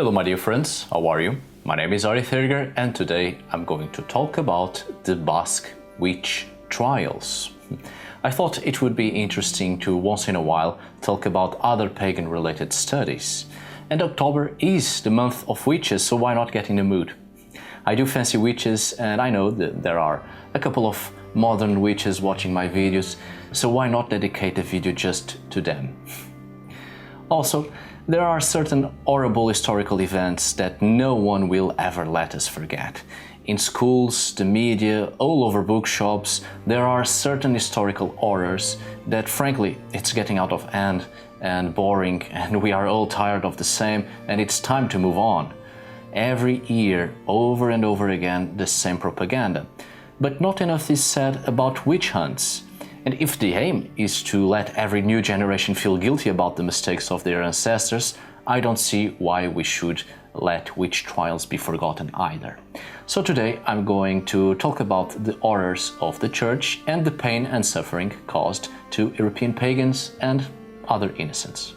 Hello my dear friends, how are you? My name is Ari Theriger and today I'm going to talk about the Basque Witch Trials. I thought it would be interesting to once in a while talk about other pagan related studies. And October is the month of witches, so why not get in the mood? I do fancy witches and I know that there are a couple of modern witches watching my videos, so why not dedicate a video just to them? Also, there are certain horrible historical events that no one will ever let us forget. In schools, the media, all over bookshops, there are certain historical horrors that frankly it's getting out of hand and boring and we are all tired of the same and it's time to move on. Every year, over and over again, the same propaganda. But not enough is said about witch hunts. And if the aim is to let every new generation feel guilty about the mistakes of their ancestors, I don't see why we should let witch trials be forgotten either. So today I'm going to talk about the horrors of the church and the pain and suffering caused to European pagans and other innocents.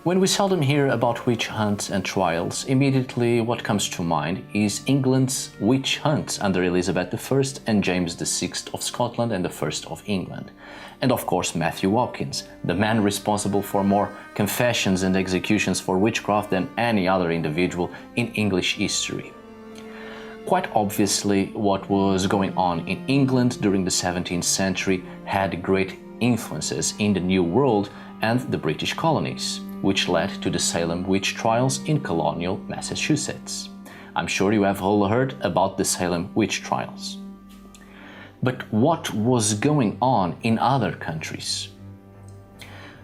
When we seldom hear about witch hunts and trials, immediately what comes to mind is England's witch hunts under Elizabeth I and James VI of Scotland and I of England. And of course Matthew Hopkins, the man responsible for more confessions and executions for witchcraft than any other individual in English history. Quite obviously, what was going on in England during the 17th century had great influences in the New World and the British colonies, which led to the Salem witch trials in colonial Massachusetts. I'm sure you have all heard about the Salem witch trials. But what was going on in other countries?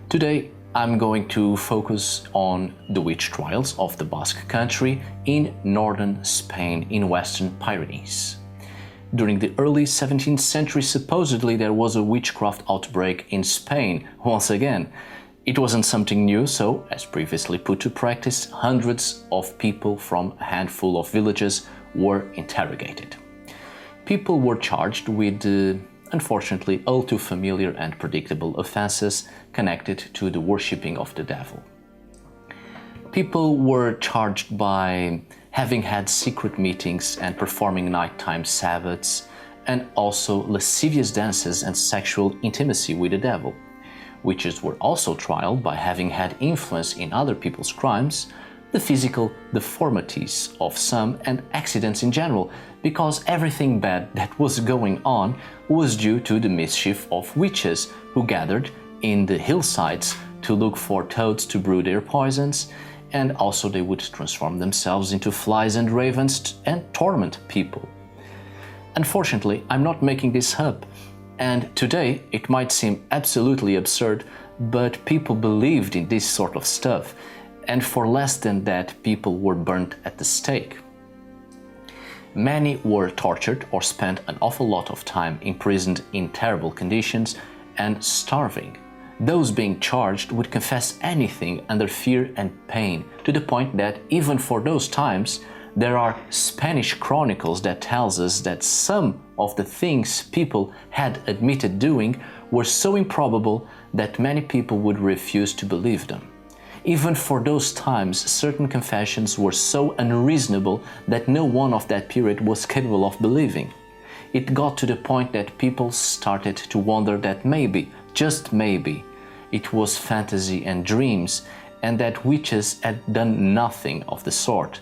Today I'm going to focus on the witch trials of the Basque country in northern Spain in Western Pyrenees. During the early 17th century, supposedly there was a witchcraft outbreak in Spain once again. It wasn't something new, so, as previously put to practice, hundreds of people from a handful of villages were interrogated. People were charged with, unfortunately, all too familiar and predictable offenses connected to the worshipping of the devil. People were charged by having had secret meetings and performing nighttime Sabbaths, and also lascivious dances and sexual intimacy with the devil. Witches were also trialed by having had influence in other people's crimes, the physical deformities of some, and accidents in general, because everything bad that was going on was due to the mischief of witches who gathered in the hillsides to look for toads to brew their poisons, and also they would transform themselves into flies and ravens and torment people. Unfortunately, I'm not making this up. And today it might seem absolutely absurd, but people believed in this sort of stuff, and for less than that people were burnt at the stake. Many were tortured or spent an awful lot of time imprisoned in terrible conditions and starving. Those being charged would confess anything under fear and pain, to the point that even for those times there are Spanish chronicles that tells us that some of the things people had admitted doing were so improbable that many people would refuse to believe them. Even for those times, certain confessions were so unreasonable that no one of that period was capable of believing. It got to the point that people started to wonder that maybe, just maybe, it was fantasy and dreams, and that witches had done nothing of the sort.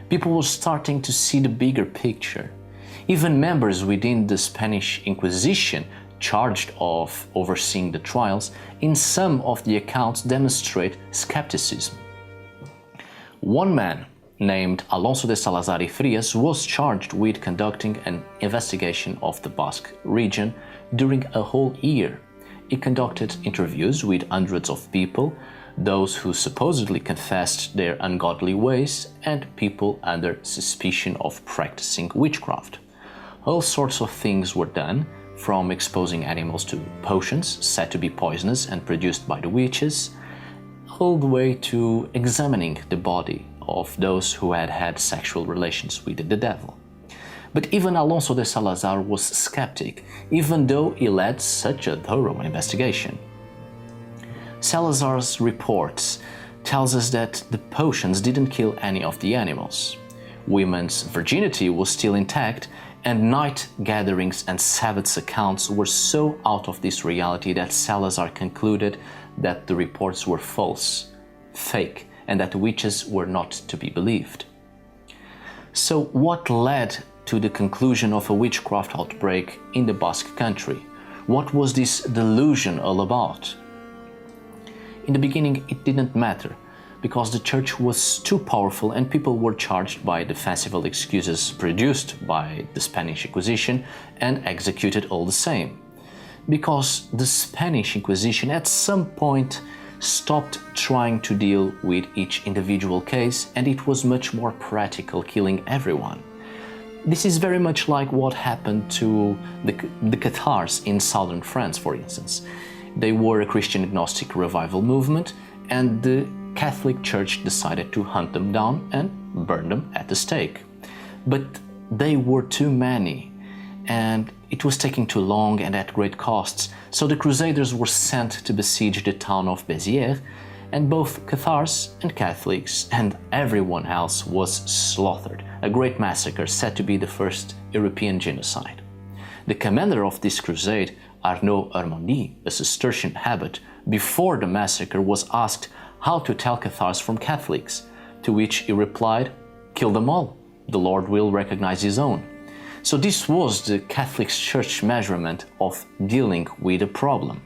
People were starting to see the bigger picture. Even members within the Spanish Inquisition, charged of overseeing the trials, in some of the accounts demonstrate skepticism. One man, named Alonso De Salazar was charged with conducting an investigation of the Basque region during a whole year. He conducted interviews with hundreds of people, those who supposedly confessed their ungodly ways, and people under suspicion of practicing witchcraft. All sorts of things were done, from exposing animals to potions said to be poisonous and produced by the witches, all the way to examining the body of those who had had sexual relations with the devil. But even Alonso De Salazar was skeptic, even though he led such a thorough investigation. Salazar's reports tells us that the potions didn't kill any of the animals. Women's virginity was still intact, and night gatherings and Sabbath's accounts were so out of this reality that Salazar concluded that the reports were false, fake, and that witches were not to be believed. So what led to the conclusion of a witchcraft outbreak in the Basque country? What was this delusion all about? In the beginning, it didn't matter, because the church was too powerful and people were charged by the fanciful excuses produced by the Spanish Inquisition and executed all the same. Because the Spanish Inquisition at some point stopped trying to deal with each individual case, and it was much more practical, killing everyone. This is very much like what happened to the Cathars in southern France, for instance. They were a Christian agnostic revival movement, and the Catholic Church decided to hunt them down and burn them at the stake. But they were too many, and it was taking too long and at great costs, so the Crusaders were sent to besiege the town of Béziers, and both Cathars and Catholics and everyone else was slaughtered, a great massacre said to be the first European genocide. The commander of this crusade, Arnaud Armandi, a Cistercian abbot, before the massacre was asked how to tell Cathars from Catholics, to which he replied, "Kill them all, the Lord will recognize his own." So this was the Catholic Church measurement of dealing with a problem.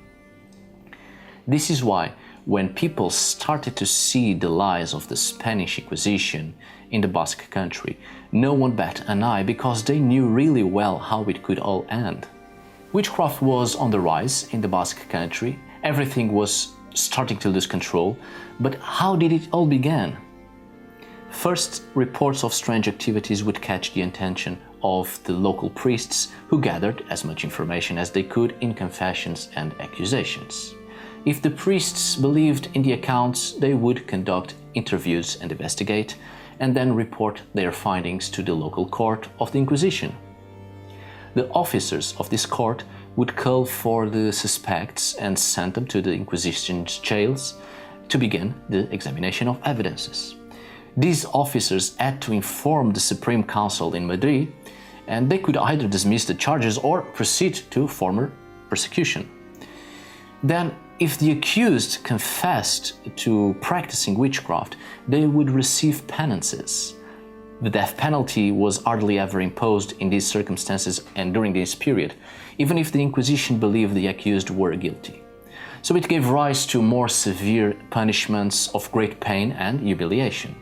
This is why, when people started to see the lies of the Spanish Inquisition in the Basque country, no one bat an eye, because they knew really well how it could all end. Witchcraft was on the rise in the Basque country, everything was starting to lose control, but how did it all begin? First, reports of strange activities would catch the attention of the local priests, who gathered as much information as they could in confessions and accusations. If the priests believed in the accounts, they would conduct interviews and investigate, and then report their findings to the local court of the Inquisition. The officers of this court would call for the suspects and send them to the Inquisition's jails to begin the examination of evidences. These officers had to inform the Supreme Council in Madrid, and they could either dismiss the charges or proceed to formal persecution. Then, if the accused confessed to practicing witchcraft, they would receive penances. The death penalty was hardly ever imposed in these circumstances and during this period, even if the Inquisition believed the accused were guilty. So it gave rise to more severe punishments of great pain and humiliation.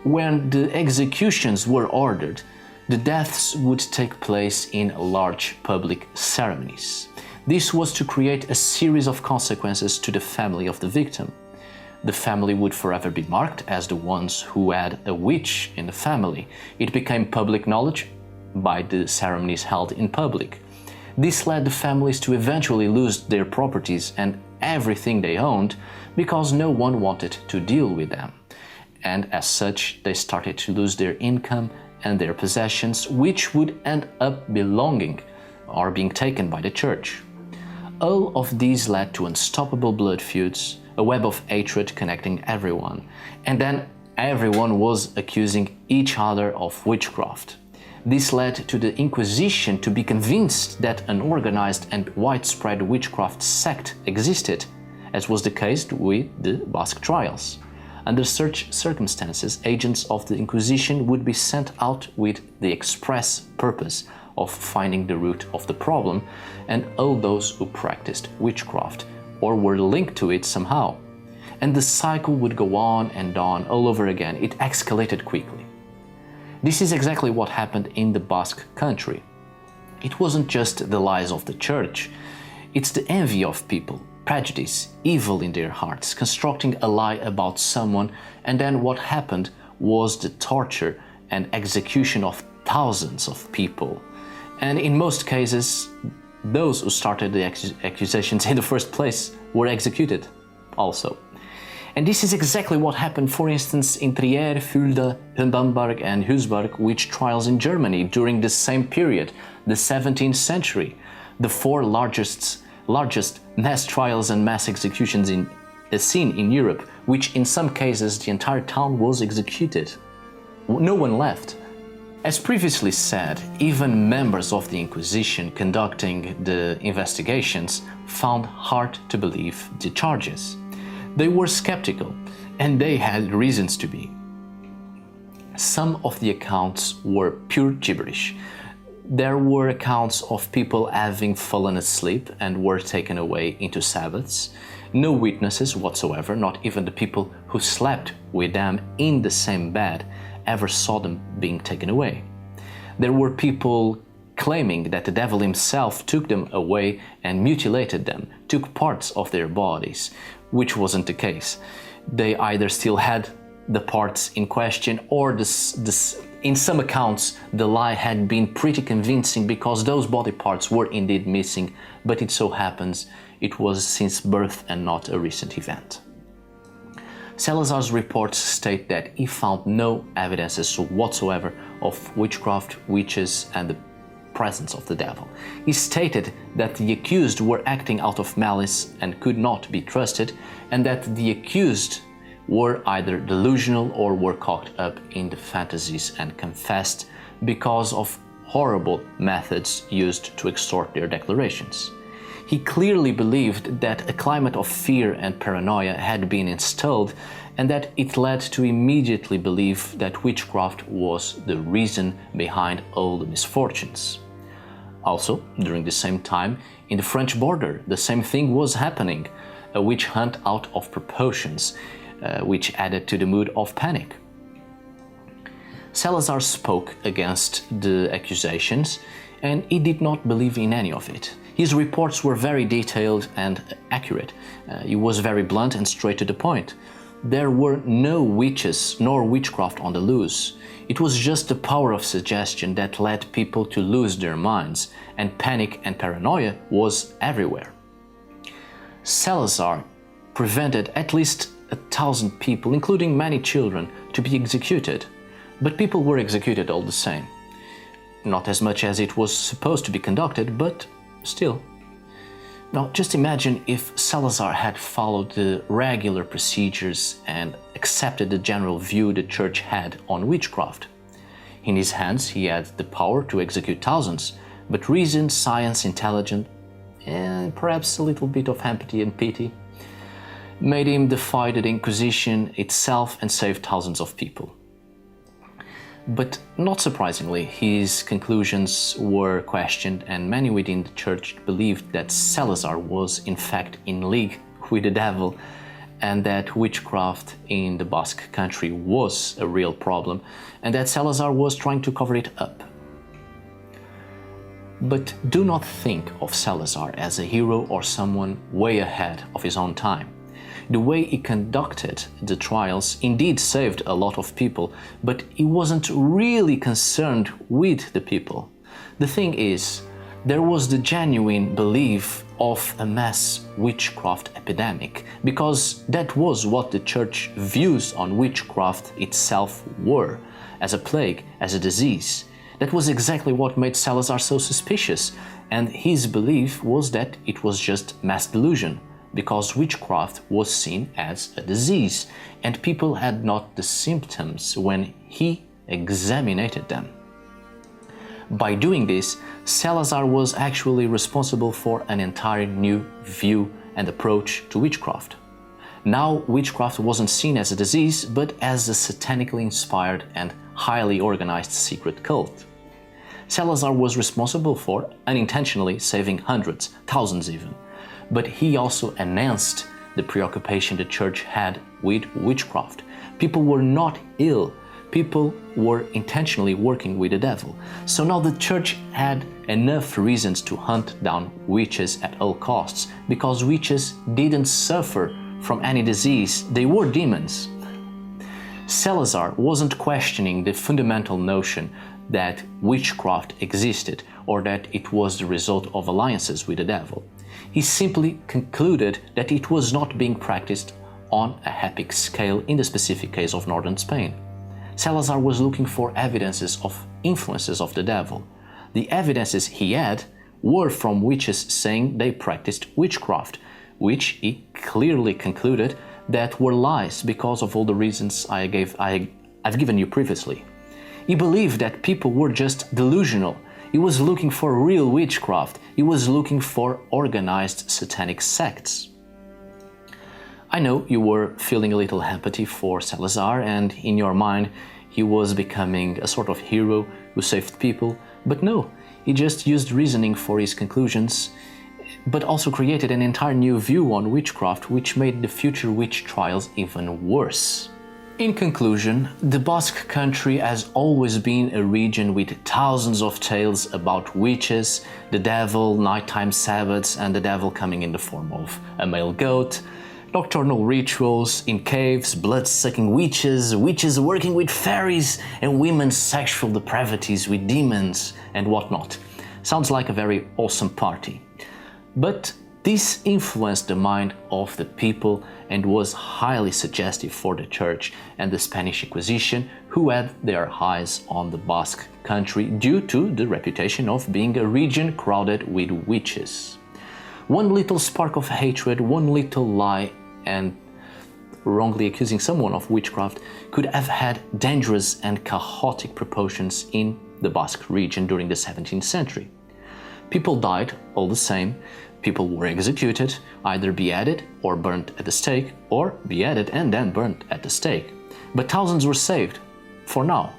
When the executions were ordered, the deaths would take place in large public ceremonies. This was to create a series of consequences to the family of the victim. The family would forever be marked as the ones who had a witch in the family. It became public knowledge by the ceremonies held in public. This led the families to eventually lose their properties and everything they owned, because no one wanted to deal with them. And as such, they started to lose their income and their possessions, which would end up belonging or being taken by the church. All of these led to unstoppable blood feuds, a web of hatred connecting everyone, and then everyone was accusing each other of witchcraft. This led to the Inquisition to be convinced that an organized and widespread witchcraft sect existed, as was the case with the Basque Trials. Under such circumstances, agents of the Inquisition would be sent out with the express purpose of finding the root of the problem and all those who practiced witchcraft or were linked to it somehow. And the cycle would go on and on all over again. It escalated quickly. This is exactly what happened in the Basque country. It wasn't just the lies of the church, it's the envy of people, prejudice, evil in their hearts, constructing a lie about someone, and then what happened was the torture and execution of thousands of people. And in most cases, those who started the accusations in the first place were executed also. And this is exactly what happened, for instance, in Trier, Fulda, Bamberg and Heusberg witch trials in Germany during the same period, the 17th century. The four largest mass trials and mass executions in a scene in Europe which in some cases the entire town was executed. No one left. As previously said, even members of the Inquisition conducting the investigations found hard to believe the charges. They were skeptical, and they had reasons to be. Some of the accounts were pure gibberish. There were accounts of people having fallen asleep and were taken away into Sabbaths. No witnesses whatsoever, not even the people who slept with them in the same bed, ever saw them being taken away. There were people claiming that the devil himself took them away and mutilated them, took parts of their bodies, which wasn't the case. They either still had the parts in question, or in some accounts the lie had been pretty convincing because those body parts were indeed missing, but it so happens it was since birth and not a recent event. Salazar's reports state that he found no evidences whatsoever of witchcraft, witches, and the presence of the devil. He stated that the accused were acting out of malice and could not be trusted, and that the accused were either delusional or were caught up in the fantasies and confessed because of horrible methods used to extort their declarations. He clearly believed that a climate of fear and paranoia had been installed, and that it led to immediately believe that witchcraft was the reason behind all the misfortunes. Also, during the same time, in the French border, the same thing was happening, a witch hunt out of proportions, which added to the mood of panic. Salazar spoke against the accusations, and he did not believe in any of it. His reports were very detailed and accurate. He was very blunt and straight to the point. There were no witches nor witchcraft on the loose. It was just the power of suggestion that led people to lose their minds, and panic and paranoia was everywhere. Salazar prevented at least 1,000 people, including many children, to be executed, but people were executed all the same. Not as much as it was supposed to be conducted, but still. Now, just imagine if Salazar had followed the regular procedures and accepted the general view the church had on witchcraft. In his hands, he had the power to execute thousands, but reason, science, intelligence, and perhaps a little bit of empathy and pity made him defy the Inquisition itself and save thousands of people. But not surprisingly, his conclusions were questioned, and many within the church believed that Salazar was in fact in league with the devil, and that witchcraft in the Basque country was a real problem, and that Salazar was trying to cover it up. But do not think of Salazar as a hero or someone way ahead of his own time. The way he conducted the trials indeed saved a lot of people, but he wasn't really concerned with the people. The thing is, there was the genuine belief of a mass witchcraft epidemic, because that was what the church views on witchcraft itself were, as a plague, as a disease. That was exactly what made Salazar so suspicious, and his belief was that it was just mass delusion, because witchcraft was seen as a disease, and people had not the symptoms when he examined them. By doing this, Salazar was actually responsible for an entire new view and approach to witchcraft. Now, witchcraft wasn't seen as a disease, but as a satanically inspired and highly organized secret cult. Salazar was responsible for unintentionally saving hundreds, thousands even. But he also enhanced the preoccupation the church had with witchcraft. People were not ill, people were intentionally working with the devil. So now the church had enough reasons to hunt down witches at all costs, because witches didn't suffer from any disease, they were demons. Salazar wasn't questioning the fundamental notion that witchcraft existed or that it was the result of alliances with the devil. He simply concluded that it was not being practiced on a epic scale in the specific case of northern Spain. Salazar was looking for evidences of influences of the devil. The evidences he had were from witches saying they practiced witchcraft, which he clearly concluded that were lies because of all the reasons I've given you previously. He believed that people were just delusional. He was looking for real witchcraft. He was looking for organized satanic sects. I know you were feeling a little empathy for Salazar, and in your mind he was becoming a sort of hero who saved people, but no, he just used reasoning for his conclusions, but also created an entire new view on witchcraft, which made the future witch trials even worse. In conclusion, the Basque country has always been a region with thousands of tales about witches, the devil, nighttime Sabbaths, and the devil coming in the form of a male goat, nocturnal rituals in caves, blood-sucking witches, witches working with fairies, and women's sexual depravities with demons and whatnot. Sounds like a very awesome party. But this influenced the mind of the people and was highly suggestive for the Church and the Spanish Inquisition, who had their eyes on the Basque country due to the reputation of being a region crowded with witches. One little spark of hatred, one little lie, and wrongly accusing someone of witchcraft could have had dangerous and chaotic proportions in the Basque region during the 17th century. People died all the same. People were executed, either beheaded or burnt at the stake, or beheaded and then burnt at the stake. But thousands were saved, for now.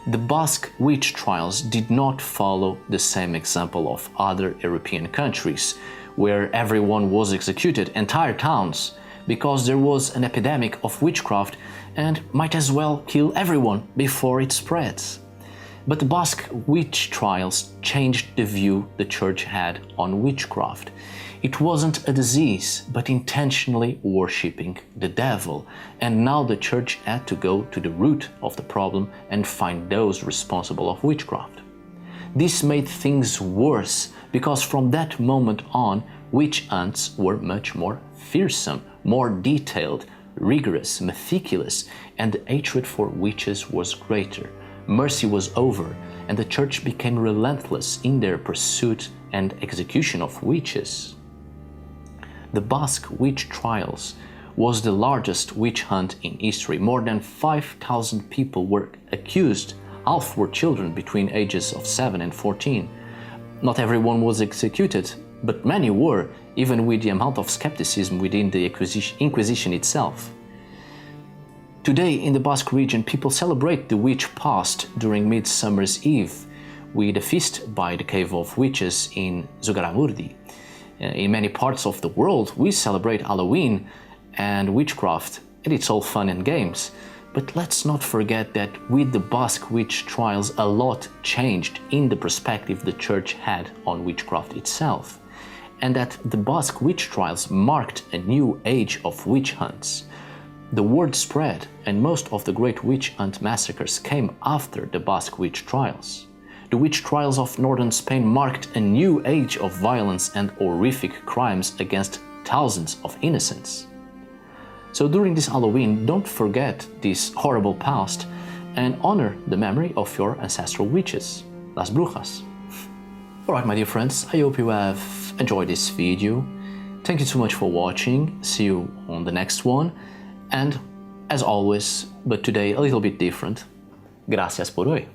The Basque witch trials did not follow the same example of other European countries, where everyone was executed, entire towns, because there was an epidemic of witchcraft and might as well kill everyone before it spreads. But the Basque witch trials changed the view the Church had on witchcraft. It wasn't a disease, but intentionally worshipping the devil, and now the Church had to go to the root of the problem and find those responsible of witchcraft. This made things worse, because from that moment on, witch hunts were much more fearsome, more detailed, rigorous, meticulous, and the hatred for witches was greater. Mercy was over, and the Church became relentless in their pursuit and execution of witches. The Basque Witch Trials was the largest witch hunt in history. More than 5,000 people were accused. Half were children between ages of 7 and 14. Not everyone was executed, but many were, even with the amount of skepticism within the Inquisition itself. Today, in the Basque region, people celebrate the witch past during Midsummer's Eve, with a feast by the Cave of Witches in Zugarramurdi. In many parts of the world, we celebrate Halloween and witchcraft, and it's all fun and games. But let's not forget that with the Basque witch trials, a lot changed in the perspective the Church had on witchcraft itself, and that the Basque witch trials marked a new age of witch hunts. The word spread, and most of the great witch hunt massacres came after the Basque witch trials. The witch trials of northern Spain marked a new age of violence and horrific crimes against thousands of innocents. So during this Halloween, don't forget this horrible past and honor the memory of your ancestral witches, las brujas. Alright, my dear friends, I hope you have enjoyed this video. Thank you so much for watching. See you on the next one. And as always, but today a little bit different, gracias por hoy.